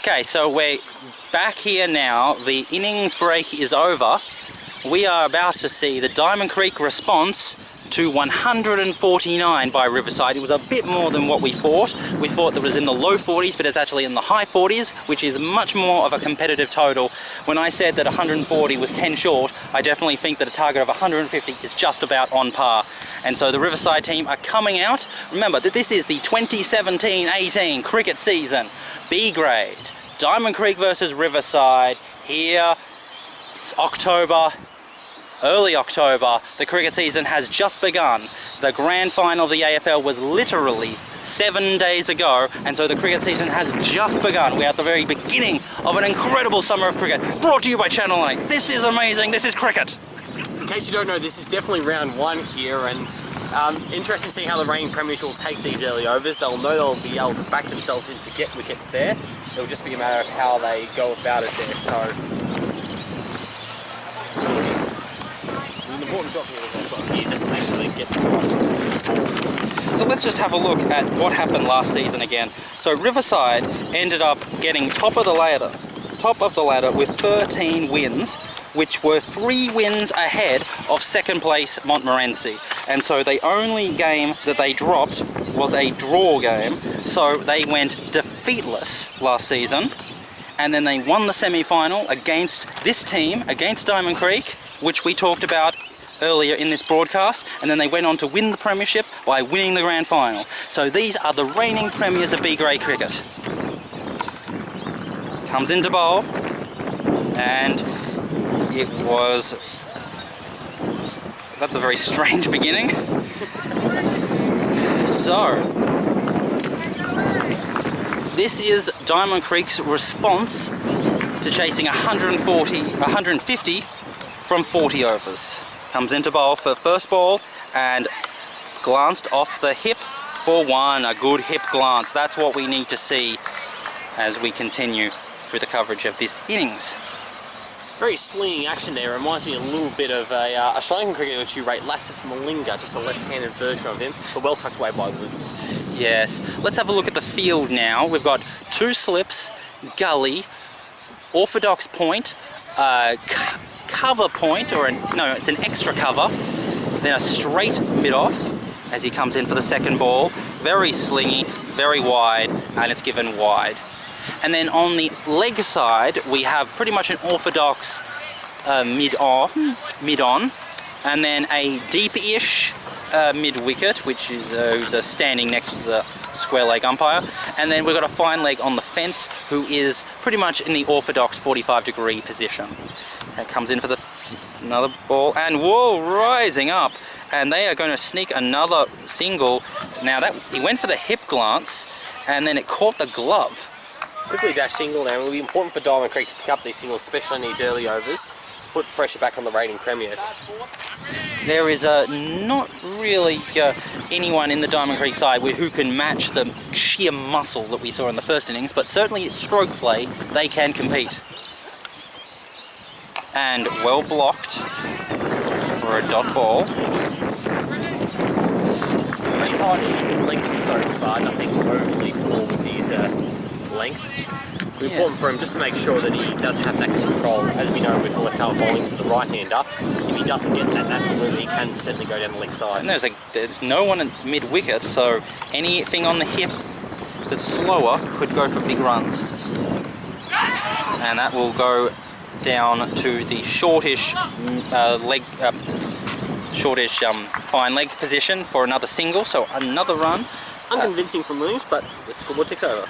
Okay, so we're back here now. The innings break is over. We are about to see the Diamond Creek response to 149 by Riverside. It was a bit more than what we thought. We thought that it was in the low 40s, but it's actually in the high 40s, which is much more of a competitive total. When I said that 140 was 10 short, I definitely think that a target of 150 is just about on par. And so the Riverside team are coming out. Remember that this is the 2017-18 cricket season. B grade. Diamond Creek versus Riverside. Here, it's October. Early October, the cricket season has just begun. The grand final of the AFL was literally 7 days ago, and so the cricket season has just begun. We're at the very beginning of an incredible summer of cricket, brought to you by Channel 8. This is amazing, this is cricket. In case you don't know, this is definitely round one here, and interesting to see how the reigning premiers will take these early overs. They'll know they'll be able to back themselves in to get wickets there. It'll just be a matter of how they go about it there, so... important job here just to make sure they get this right. So let's just have a look at what happened last season again. So Riverside ended up getting top of the ladder with 13 wins, which were 3 wins ahead of second place Montmorency. And so the only game that they dropped was a draw game. So they went defeatless last season, and then they won the semi-final against this team, against Diamond Creek, which we talked about earlier in this broadcast, and then they went on to win the premiership by winning the grand final. So these are the reigning premiers of B-grade cricket. Comes into bowl, and it was... that's a very strange beginning. So, this is Diamond Creek's response to chasing 150 from 40 overs. Comes into bowl for the first ball and glanced off the hip for one. A good hip glance. That's what we need to see as we continue through the coverage of this innings. Very slinging action there. Reminds me a little bit of a Sri Lankan cricketer which you rate Lasser from Malinga, just a left-handed version of him, but well tucked away by Williams. Yes. Let's have a look at the field now. We've got 2 slips, gully, orthodox point, cover point, no, it's an extra cover, then a straight mid-off as he comes in for the second ball. Very slingy, very wide, and it's given wide. And then on the leg side, we have pretty much an orthodox mid-on, and then a deep-ish mid-wicket, which is who's standing next to the square leg umpire, and then we've got a fine leg on the fence who is pretty much in the orthodox 45-degree position. That comes in for another ball, and whoa, rising up, and they are going to sneak another single. Now that he went for the hip glance, and then it caught the glove. Quickly dash single now. It will be important for Diamond Creek to pick up these singles, especially in these early overs, to put pressure back on the reigning premiers. There is not really anyone in the Diamond Creek side who can match the sheer muscle that we saw in the first innings, but certainly at stroke play, they can compete. And well blocked for a dot ball. Pretty tight length so far, nothing overly poor with his length. It's important for him just to make sure that he does have that control. As we know with the left-arm bowling to the right-hander, if he doesn't get that natural movement, he can certainly go down the leg side. And there's no one at mid-wicket, so anything on the hip that's slower could go for big runs. And that will go down to the shortish fine leg position for another single, so another run. Unconvincing from Williams, but the scoreboard ticks over.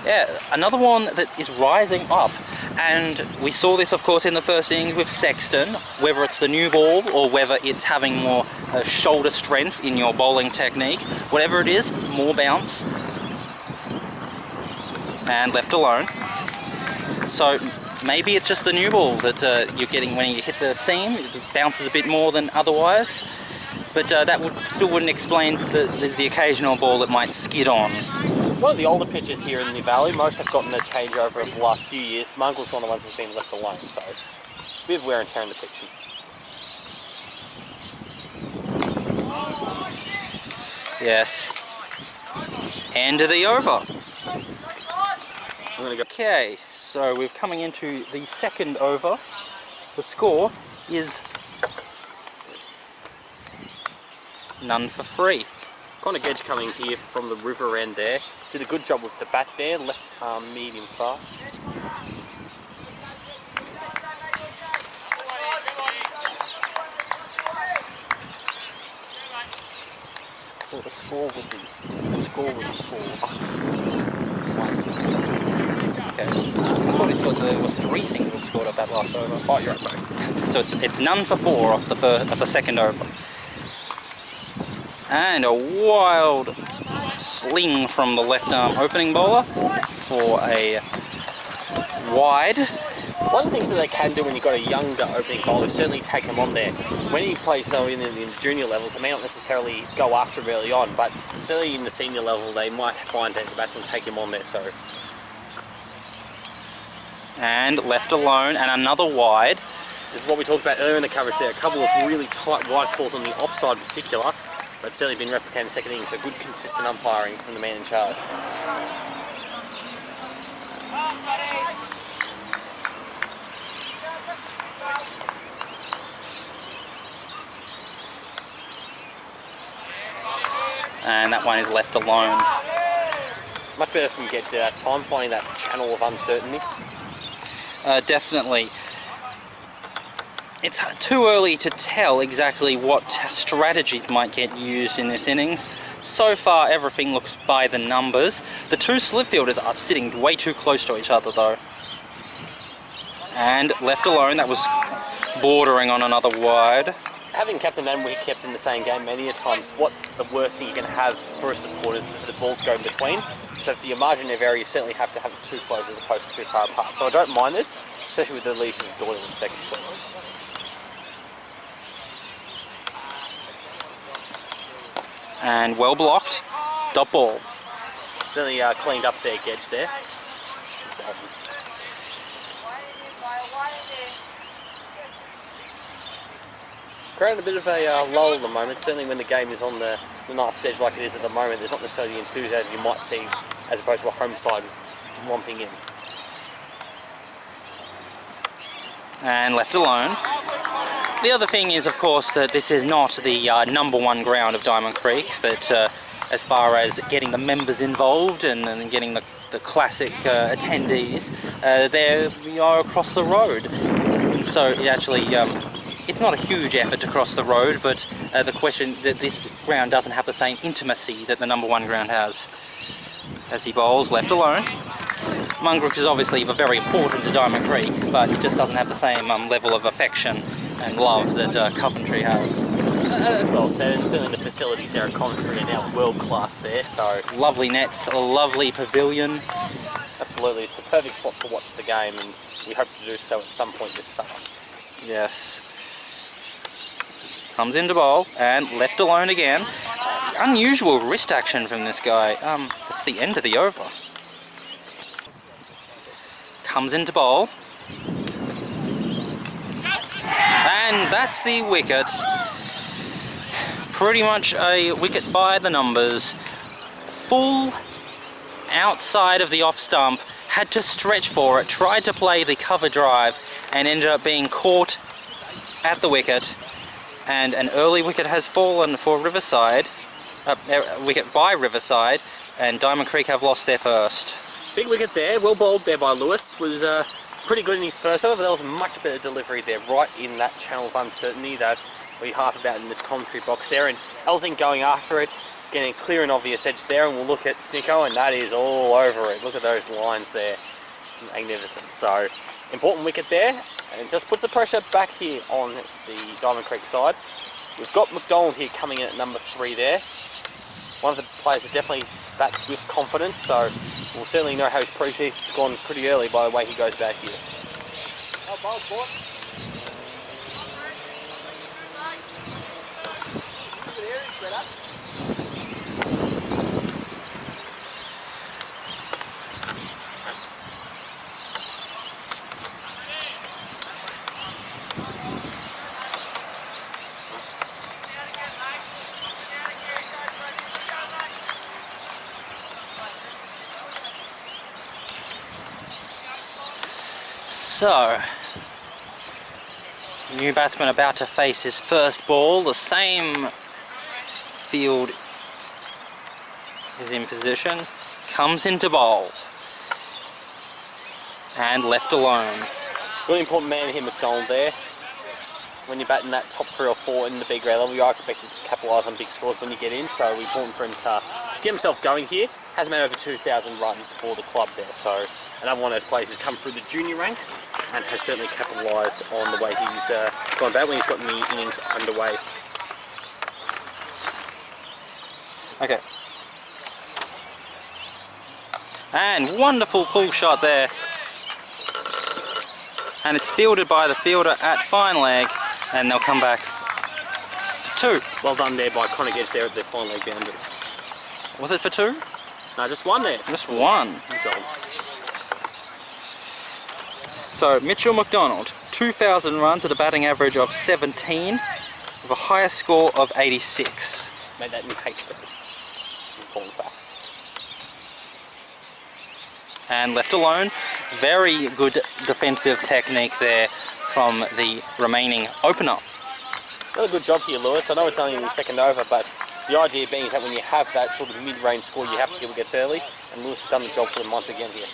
Yeah, another one that is rising up, and we saw this of course in the first innings with Sexton, whether it's the new ball or whether it's having more shoulder strength in your bowling technique, whatever it is, more bounce, and left alone. So maybe it's just the new ball that you're getting when you hit the seam, it bounces a bit more than otherwise, but that still wouldn't explain there's the occasional ball that might skid on. One of the older pitches here in the valley, most have gotten a changeover over the last few years. Mongrel's one of the ones that's been left alone, so a bit of wear and tear in the pitch. Yes. End of the over. I'm going to go. Okay, so we're coming into the second over. The score is none for three. Connor Gedge coming here from the river end there. Did a good job with the bat there, left arm medium fast. So the score would be 4. Okay. I thought there was 3 singles scored at that last over. Oh, you're right, sorry. So it's none for 4 off the second over. And a wild sling from the left arm opening bowler for a wide. One of the things that they can do when you've got a younger opening bowler is certainly take him on there. When he plays so in the junior levels, they may not necessarily go after him early on, but certainly in the senior level, they might find that the batsman take him on there. So. And left alone, and another wide. This is what we talked about earlier in the coverage there. A couple of really tight wide calls on the offside in particular, but certainly been replicated in the second innings. So good, consistent umpiring from the man in charge. And that one is left alone. Much better from Gedge there that time, finding that channel of uncertainty. Definitely. It's too early to tell exactly what strategies might get used in this innings. So far, everything looks by the numbers. The 2 slip fielders are sitting way too close to each other, though. And left alone, that was bordering on another wide. Having captain and wicket kept in the same game many a times, what the worst thing you can have for a supporter is for the ball to go in between. So for your margin of error, you certainly have to have it too close as opposed to too far apart. So I don't mind this, especially with the leadership of Doyle in the second slip. And well blocked. Dot ball. Certainly cleaned up their Gedge there. Creating a bit of a lull at the moment. Certainly when the game is on the knife's edge like it is at the moment, there's not necessarily the enthusiasm you might see as opposed to a home side romping in. And left alone. The other thing is, of course, that this is not the #1 ground of Diamond Creek, but as far as getting the members involved and getting the classic attendees, there we are across the road. So it actually, it's not a huge effort to cross the road, but the question that this ground doesn't have the same intimacy that the #1 ground has. As he bowls left alone. Mungrook is obviously very important to Diamond Creek, but it just doesn't have the same level of affection and love that Coventry has. That's well said, and certainly the facilities there at Coventry are now world class there, so... Lovely nets, a lovely pavilion. Absolutely, it's the perfect spot to watch the game, and we hope to do so at some point this summer. Yes. Comes into bowl, and left alone again. Unusual wrist action from this guy. It's the end of the over. Comes into bowl. And that's the wicket. Pretty much a wicket by the numbers. Full outside of the off stump. Had to stretch for it. Tried to play the cover drive and ended up being caught at the wicket. And an early wicket has fallen for Riverside. Wicket by Riverside. And Diamond Creek have lost their first. Big wicket there, well bowled there by Lewis. Was pretty good in his first over, but there was much better delivery there, right in that channel of uncertainty that we harp about in this commentary box there. And Elsing going after it, getting a clear and obvious edge there, and we'll look at Snicko, and that is all over it. Look at those lines there, magnificent. So, important wicket there, and just puts the pressure back here on the Diamond Creek side. We've got McDonald here coming in at #3 there. One of the players that definitely bats with confidence, so we'll certainly know how his pre-season's gone pretty early by the way he goes back here. So, new batsman about to face his first ball. The same field is in position. Comes into bowl. And left alone. Really important man here, McDonald there. When you're batting that top 3 or 4 in the B grade level, you are expected to capitalise on big scores when you get in, so it's important for him to get himself going here. Has made over 2,000 runs for the club there, so another one of those players who's come through the junior ranks and has certainly capitalised on the way he's gone about when he's gotten the innings underway. Okay. And wonderful pull shot there. And it's fielded by the fielder at fine leg, and they'll come back for 2. Well done there by Connor Gedge there at the fine leg boundary. Was it for 2? No, just 1 there. Just 1. McDonald. So Mitchell McDonald, 2,000 runs at a batting average of 17, with a higher score of 86. Made that new H grade. Important fact. And left alone. Very good defensive technique there from the remaining opener. Done a good job here, Lewis. I know it's only the second over, but the idea being is that when you have that sort of mid-range score, you have to give wickets early, and Lewis has done the job for them once again here.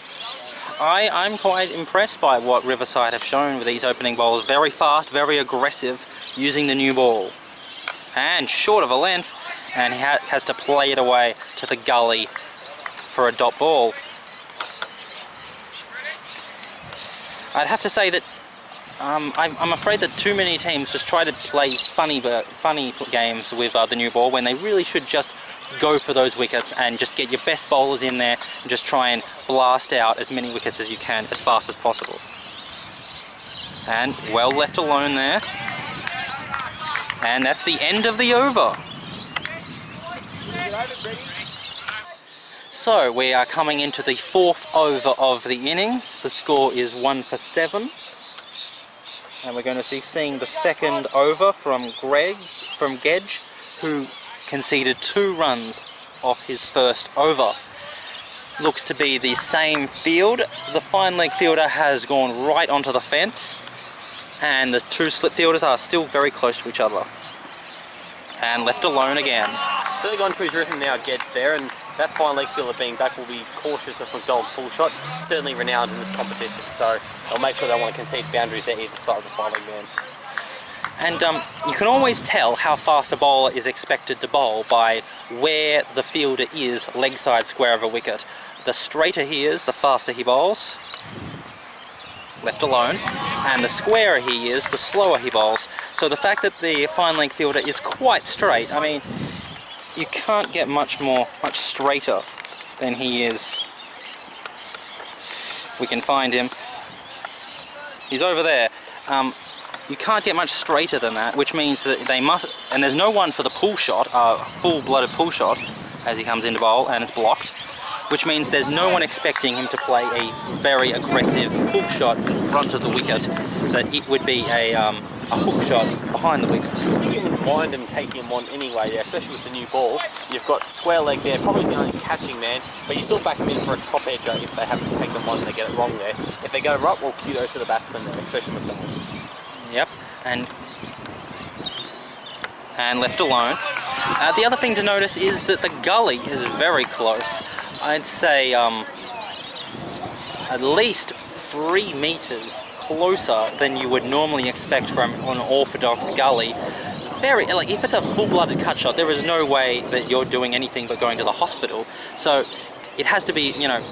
I'm quite impressed by what Riverside have shown with these opening bowls. Very fast, very aggressive, using the new ball. And short of a length, and he has to play it away to the gully for a dot ball. I'd have to say that I'm afraid that too many teams just try to play funny games with the new ball when they really should just go for those wickets and just get your best bowlers in there and just try and blast out as many wickets as you can as fast as possible. And well left alone there. And that's the end of the over. So we are coming into the 4th over of the innings. The score is 1 for 7. And we're going to seeing the second over from Gedge, who conceded 2 runs off his first over. Looks to be the same field. The fine leg fielder has gone right onto the fence, and the 2 slip fielders are still very close to each other. And left alone again. Certainly gone to his rhythm now, Gedge there, and that fine leg fielder being back will be cautious of McDonald's pull shot, certainly renowned in this competition, so they'll make sure they don't want to concede boundaries at either side of the fine leg man. And you can always tell how fast a bowler is expected to bowl by where the fielder is leg side square of a wicket. The straighter he is, the faster he bowls, left alone, and the squarer he is, the slower he bowls. So the fact that the fine leg fielder is quite straight, I mean, you can't get much straighter than he is. We can find him. He's over there. You can't get much straighter than that, which means that they must, and there's no one for the pull shot, full-blooded pull shot, as he comes into bowl, and it's blocked, which means there's no one expecting him to play a very aggressive pull shot in front of the wicket, that it would be a hook shot behind the wicket. I think you wouldn't mind him taking him on anyway there, especially with the new ball. You've got square leg there, probably the only catching man, but you still back him in for a top edger if they happen to take them on and they get it wrong there. If they go right, well, kudos to the batsman there, especially McDonald. Yep, and left alone. The other thing to notice is that the gully is very close. I'd say at least 3 meters closer than you would normally expect from an orthodox gully. Very, like, if it's a full-blooded cut shot, there is no way that you're doing anything but going to the hospital. So it has to be, you know,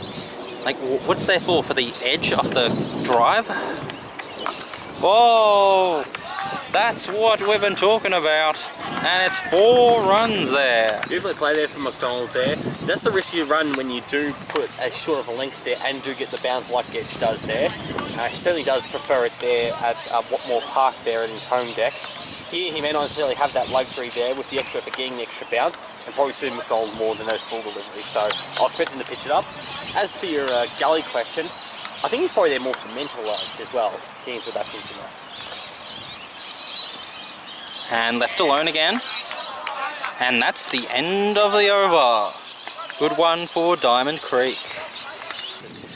like, what's there for the edge of the drive? Whoa! That's what we've been talking about, and it's 4 runs there. Beautifully played there from McDonald there. That's the risk you run when you do put a short of a length there and do get the bounce like Gedge does there. He certainly does prefer it there at Watmore Park there at his home deck. Here he may not necessarily have that luxury there with the extra for getting the extra bounce, and probably suit McDonald more than those full deliveries, so I'll expect him to pitch it up. As for your gully question, I think he's probably there more for mental edge as well, getting into the batsman tonight. And left alone again. And that's the end of the over. Good one for Diamond Creek.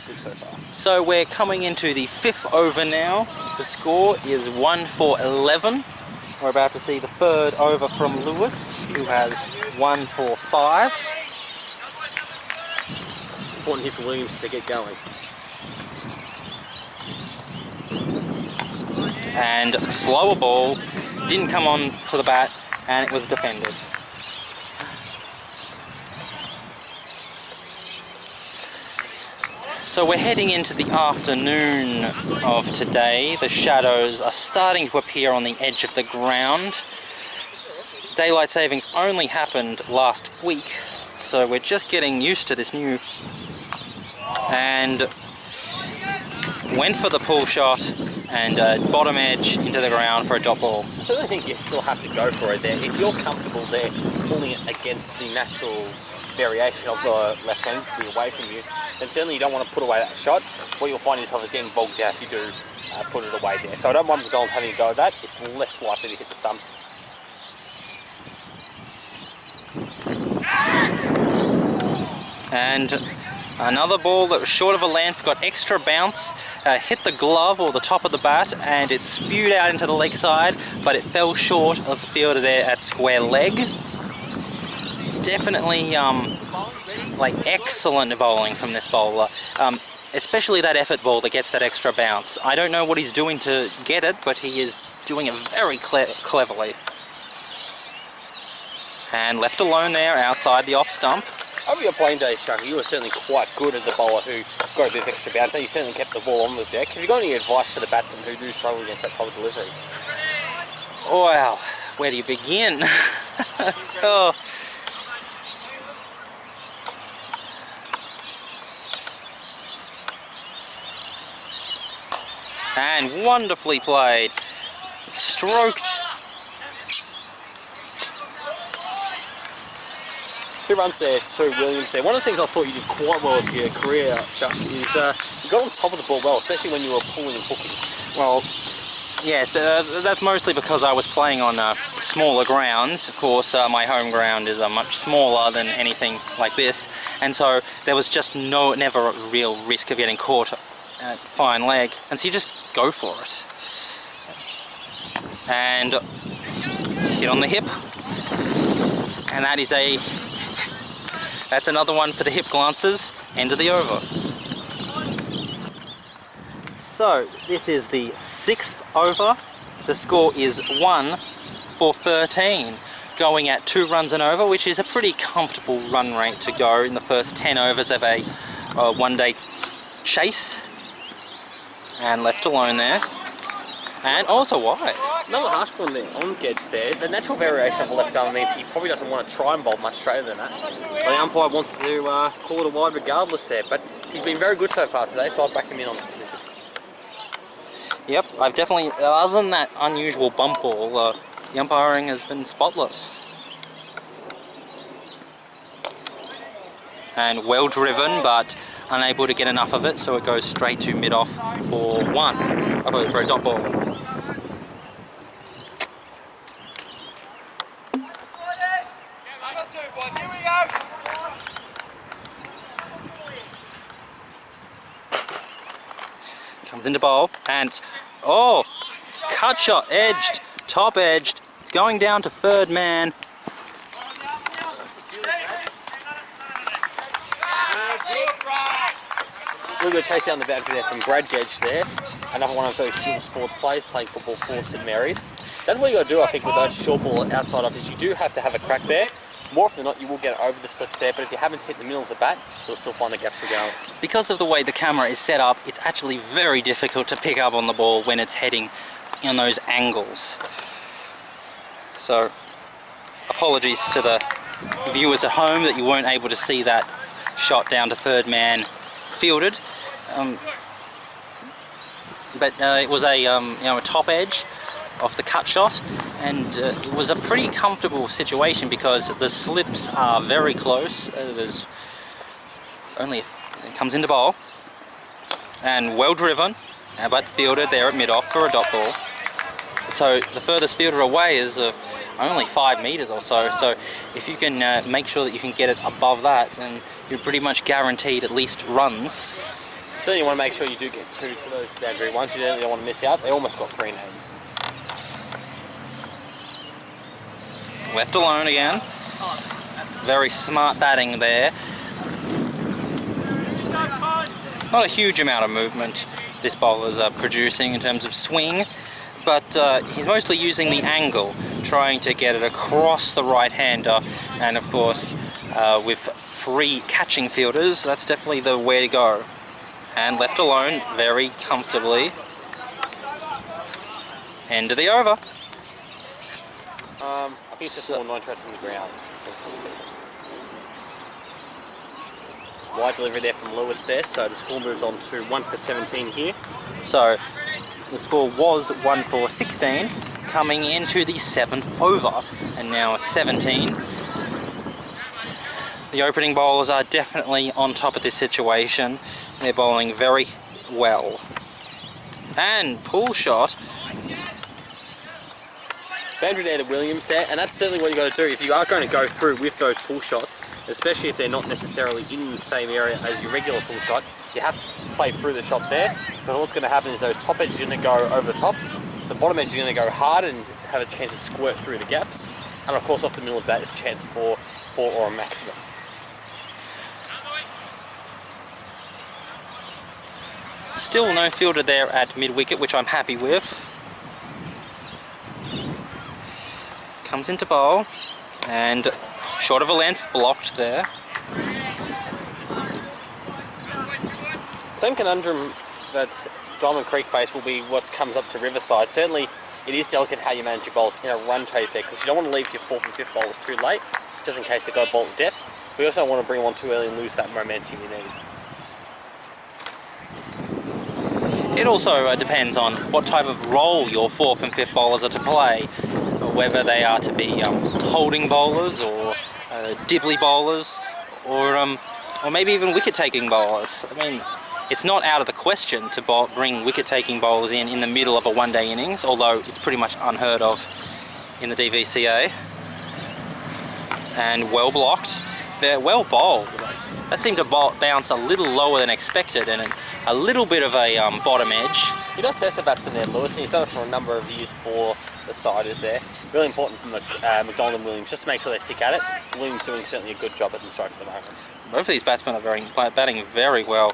Good so far. So we're coming into the 5th over now. The score is 1 for 11. We're about to see the 3rd over from Lewis, who has 1 for 5. Important here for Williams to get going. And slower ball, didn't come on to the bat, and it was defended. So we're heading into the afternoon of today. The shadows are starting to appear on the edge of the ground. Daylight savings only happened last week, so we're just getting used to this new. And went for the pull shot and bottom edge into the ground for a dot ball. I certainly think you still have to go for it there. If you're comfortable there pulling it against the natural variation of the left hand to be away from you, then certainly you don't want to put away that shot. What you'll find yourself is getting bogged out if you do put it away there. So I don't mind McDonald having a go at that. It's less likely to hit the stumps. And another ball that was short of a length, got extra bounce, hit the glove or the top of the bat, and it spewed out into the leg side, but it fell short of the fielder there at square leg. Definitely like excellent bowling from this bowler, especially that effort ball that gets that extra bounce. I don't know what he's doing to get it, but he is doing it very cleverly. And left alone there outside the off stump. Over your playing days, Chukka, you were certainly quite good at the bowler who got a bit of extra bounce, and you certainly kept the ball on the deck. Have you got any advice for the batsmen who do struggle against that type of delivery? Well, where do you begin? Oh. And wonderfully played. Stroked. 2 runs there, 2 Williams there. One of the things I thought you did quite well with your career, Chuck, is you got on top of the ball well, especially when you were pulling and hooking. Well, yes, that's mostly because I was playing on smaller grounds. Of course, my home ground is much smaller than anything like this, and so there was just never a real risk of getting caught at fine leg, and so you just go for it. And hit on the hip, and that's another one for the hip glances. End of the over. So this is the 6th over. The score is 1 for 13, going at 2 runs and over, which is a pretty comfortable run rate to go in the first 10 overs of a one-day chase. And left alone there, and also wide. Another harsh one there on Gedge there. The natural variation of the left arm means he probably doesn't want to try and bowl much straighter than that. But the umpire wants to call it a wide regardless there, but he's been very good so far today, so I'll back him in on that decision. Yep, I've definitely, other than that unusual bump ball, the umpiring has been spotless. And well driven, but unable to get enough of it, so it goes straight to mid-off for 1, for a dot ball. Comes into bowl, and oh, cut shot, edged, top edged, going down to 3rd man. We've got a chase down the boundary there from Brad Gedge there. Another one of those dual sports players playing football for St Mary's. That's what you got to do, I think, with those short ball outside offers. You do have to have a crack there. More often than not, you will get over the slips there, but if you happen to hit the middle of the bat, you'll still find the gaps regardless. Because of the way the camera is set up, it's actually very difficult to pick up on the ball when it's heading in those angles. So, apologies to the viewers at home that you weren't able to see that shot down to 3rd man fielded. But it was a a top edge off the cut shot, and it was a pretty comfortable situation because the slips are very close. There's only, it comes into bowl, and well driven, but fielded there at mid-off for a dot ball. So the furthest fielder away is only 5 meters or so. So if you can make sure that you can get it above that, then you're pretty much guaranteed at least runs. Certainly you want to make sure you do get 2 to those boundary ones. You don't want to miss out. They almost got 3 in that instance. Left alone again. Very smart batting there. Not a huge amount of movement this bowler's producing in terms of swing, but he's mostly using the angle, trying to get it across the right-hander, and of course with 3 catching fielders, that's definitely the way to go. And left alone very comfortably. End of the over. I think it's just more 9 thread from the ground. Wide delivery there from Lewis there, so the score moves on to 1 for 17 here. So the score was 1 for 16 coming into the 7th over, and now 17. The opening bowlers are definitely on top of this situation. They're bowling very well. And pull shot. Boundary there to Williams there, and that's certainly what you got to do if you are going to go through with those pull shots, especially if they're not necessarily in the same area as your regular pull shot. You have to play through the shot there, because what's going to happen is those top edges are going to go over the top, the bottom edge is going to go hard and have a chance to squirt through the gaps, and of course off the middle of that is a chance for 4 or a maximum. Still no fielder there at mid-wicket, which I'm happy with. Comes into bowl, and short of a length, blocked there. Same conundrum that Diamond Creek face will be what comes up to Riverside. Certainly it is delicate how you manage your bowls in a run chase there, because you don't want to leave your 4th and 5th bowlers too late, just in case they go bolt depth, but you also don't want to bring them on too early and lose that momentum you need. It also depends on what type of role your 4th and 5th bowlers are to play, whether they are to be holding bowlers or dibbly bowlers, or maybe even wicket-taking bowlers. I mean, it's not out of the question to bring wicket-taking bowlers in the middle of a one-day innings, although it's pretty much unheard of in the DVCA. And well blocked. They're well bowled. That seemed to bounce a little lower than expected, and a little bit of a bottom edge. He does test the batsman there, Lewis, and he's done it for a number of years for the siders there. Really important for McDonald and Williams, just to make sure they stick at it. Williams doing certainly a good job at the stroke at the moment. Both of these batsmen are batting very well.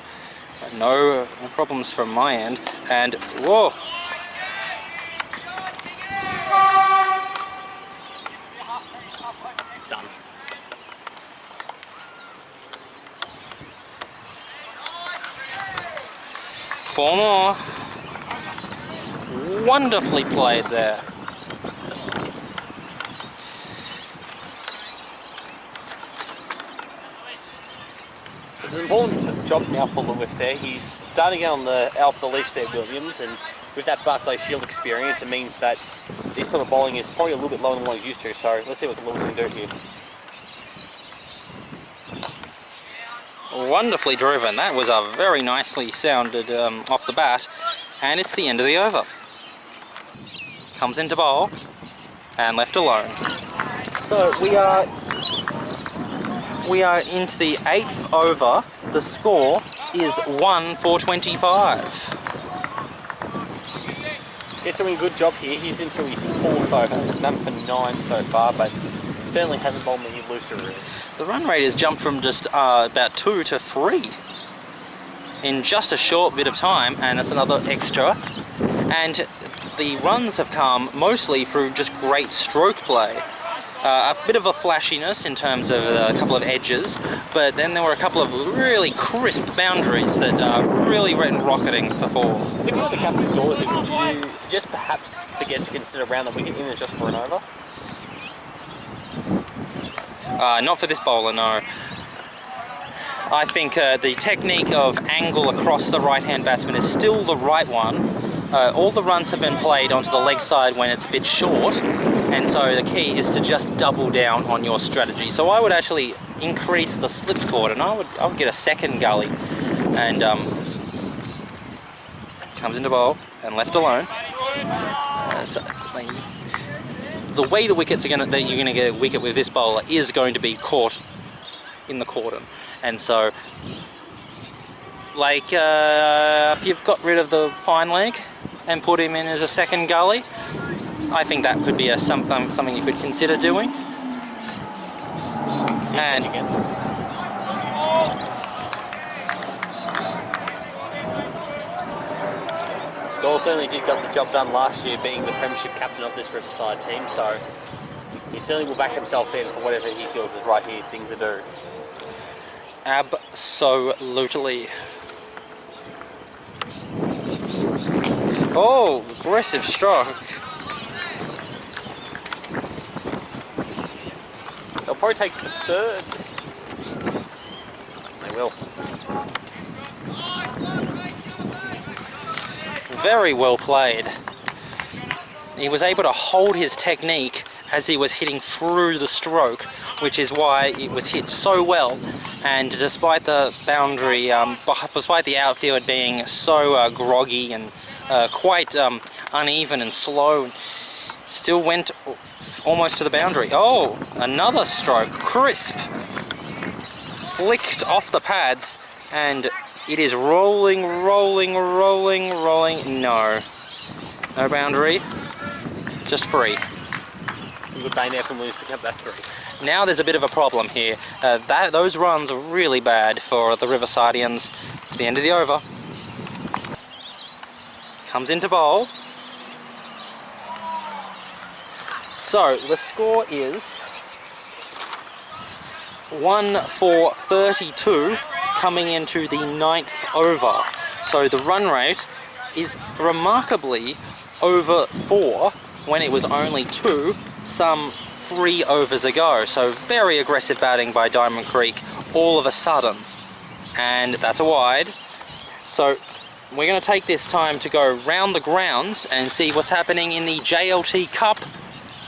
No problems from my end. And whoa! It's done. Four more. Wonderfully played there. It's an important job now for Lewis there. He's starting out on off the leash there, Williams, and with that Barclay Shield experience, it means that this sort of bowling is probably a little bit lower than what he's used to. So let's see what Lewis can do here. Wonderfully driven. That was a very nicely sounded off the bat, and it's the end of the over. Comes into bowl and left alone. So we are into the 8th over. The score is 1 for 25. Gets doing a good job here. He's into his 4th over, none for 9 so far, but certainly hasn't bowled many looser rings. The run rate has jumped from just about 2 to 3 in just a short bit of time, and that's another extra. And the runs have come mostly through just great stroke play. A bit of a flashiness in terms of a couple of edges, but then there were a couple of really crisp boundaries that really went rocketing for 4. If you were the captain, Dorothy, would you suggest perhaps forget to consider around the wicket even just for an over? Not for this bowler, no. I think the technique of angle across the right-hand batsman is still the right one. All the runs have been played onto the leg side when it's a bit short, and so the key is to just double down on your strategy. So I would actually increase the slip score, and I would get a second gully, and comes into bowl and left alone. The way the wickets you're going to get a wicket with this bowler is going to be caught in the cordon, and so Like if you've got rid of the fine leg and put him in as a second gully, I think that could be something you could consider doing. And Doyle certainly did get the job done last year, being the premiership captain of this Riverside team, so he certainly will back himself in for whatever he feels is right here thing to do. Absolutely. Oh, aggressive stroke. They'll probably take the third. They will. Very well played. He was able to hold his technique as he was hitting through the stroke, which is why it was hit so well. And despite the boundary, despite the outfield being so groggy and quite uneven and slow, still went almost to the boundary. Oh, another stroke, crisp, flicked off the pads, and it is rolling, rolling, rolling, rolling. No boundary, just free. Some good bang there from Williams picking up that three. Now there's a bit of a problem here. Those runs are really bad for the Riversidians. It's the end of the over. Comes into bowl. So the score is 1-for-32 coming into the 9th over. So the run rate is remarkably over 4 when it was only 2 some 3 overs ago. So very aggressive batting by Diamond Creek all of a sudden. And that's a wide. So we're going to take this time to go round the grounds and see what's happening in the JLT Cup.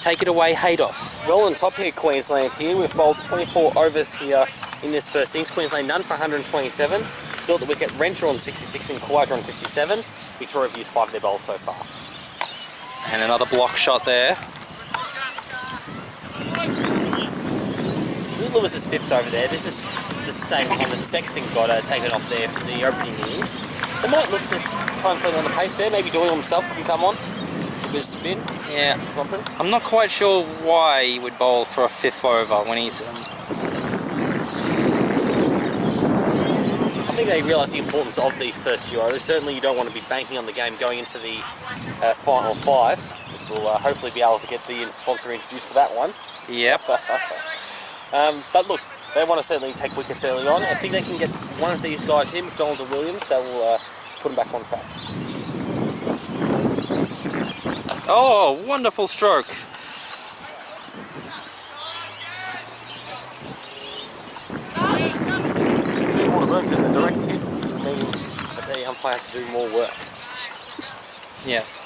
Take it away, Haydos. Well on top here, Queensland here. We've bowled 24 overs here in this first innings. Queensland none for 127. Still at the wicket, Renshaw on 66 and Quadra on 57. Victoria have used 5 of their bowls so far. And another block shot there. This is Lewis's 5th over there. This is the same time that Sexton got taken off there in the opening innings. They might look to try and slow down the pace there. Maybe Doyle himself can come on. A bit of spin. Yeah. Something. I'm not quite sure why he would bowl for a 5th over when he's... I think they realise the importance of these first few overs. Certainly you don't want to be banking on the game going into the final 5, which will hopefully be able to get the sponsor introduced for that one. Yep. But look, they want to certainly take wickets early on. I think they can get one of these guys here, McDonald or Williams, that will put them back on track. Oh, wonderful stroke. Two more rooms in the direct hit, meaning that the umpire has to do more work. Yes.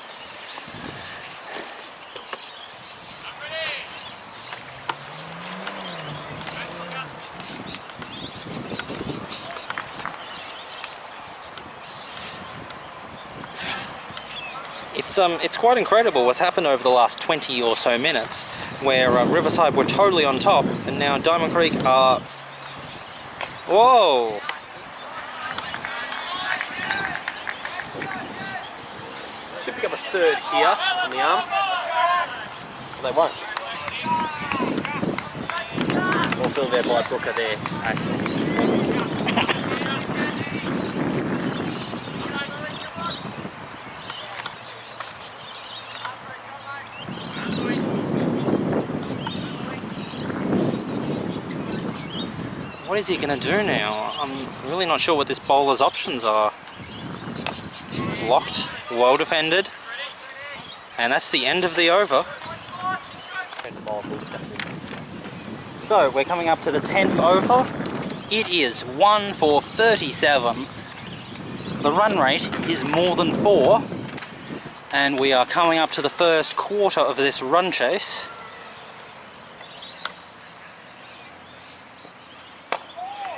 It's quite incredible what's happened over the last 20 or so minutes, where Riverside were totally on top, and now Diamond Creek are... Whoa! Should pick up a 3rd here on the arm. But they won't. Well filled there by Brooker there at... What is he going to do now? I'm really not sure what this bowler's options are. Blocked, well defended, and that's the end of the over. So we're coming up to the 10th over. It is 1-for-37. The run rate is more than 4, and we are coming up to the first quarter of this run chase.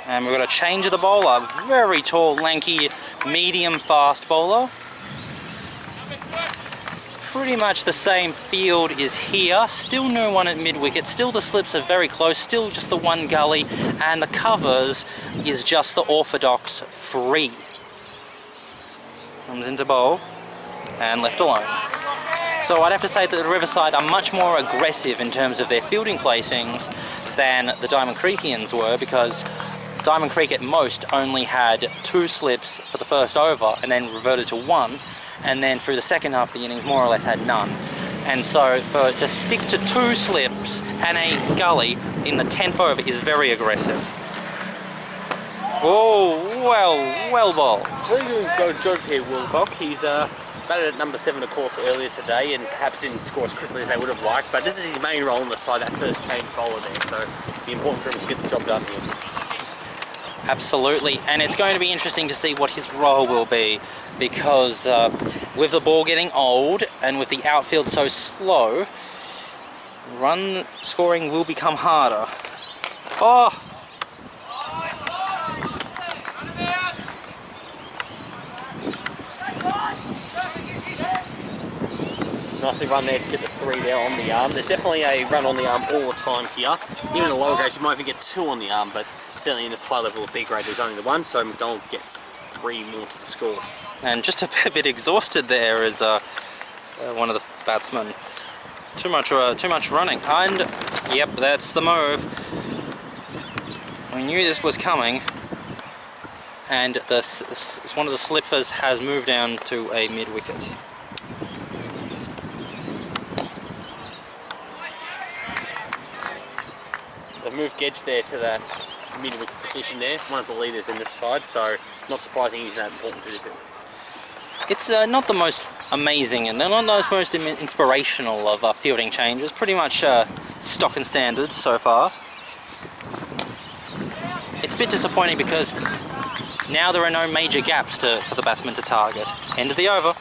And we've got a change of the bowler. Very tall, lanky, medium fast bowler. Pretty much the same field is here. Still no one at mid-wicket. Still the slips are very close. Still just the one gully. And the covers is just the orthodox free. Comes into bowl and left alone. So I'd have to say that the Riverside are much more aggressive in terms of their fielding placings than the Diamond Creekians were, because Diamond Creek at most only had 2 slips for the first over and then reverted to 1, and then through the second half of the innings more or less had none. And so to stick to 2 slips and a gully in the 10th over is very aggressive. Oh, well bowled. So we're going to go joke here, Wilcock. He's batted at number 7 of course earlier today and perhaps didn't score as quickly as they would have liked, but this is his main role on the side, that first change bowler there, so it'd be important for him to get the job done here. Absolutely, and it's going to be interesting to see what his role will be, because with the ball getting old and with the outfield so slow, run scoring will become harder. Oh! Nicely run there to get the 3 there on the arm. There's definitely a run on the arm all the time here. Even in the lower grades you might even get 2 on the arm, but certainly in this high level of B grade there's only the 1, so McDonald gets 3 more to the score. And just a bit exhausted there is one of the batsmen. Too much running, and yep, that's the move. We knew this was coming, and one of the slippers has moved down to a mid-wicket. So they've moved Gedge there to that mid-wicket position there, one of the leaders in this side, so not surprising he's that important position. It's not the most amazing, and they're not the most inspirational of fielding changes. Pretty much stock and standard so far. It's a bit disappointing because now there are no major gaps for the batsman to target. End of the over.